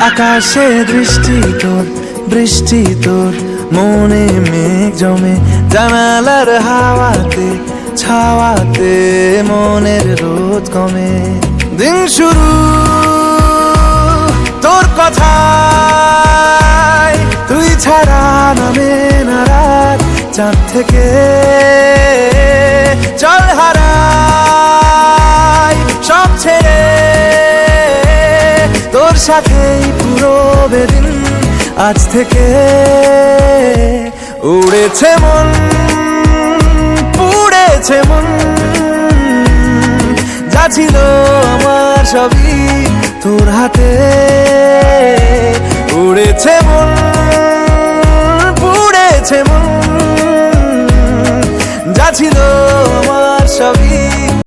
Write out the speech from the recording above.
আকাশে দৃষ্টি তোর, বৃষ্টি তোর, মনে মেঘ জমে, জানালার হাওয়াতে ছাওয়াতে মনের রোদ কমে। দিন শুরু তোর কথায়, তুই ছাড়া নামে না রাত, চাঁদ থেকে চল হারাই সব ছেড়ে, তোর সাথেই পুরো বেদিন আজ থেকে। উড়েছে মন, পুড়েছে মন, যা ছিল আমার সবই তোর হাতে। উড়েছে মন, পুড়েছে মন, যা ছিল আমার সবই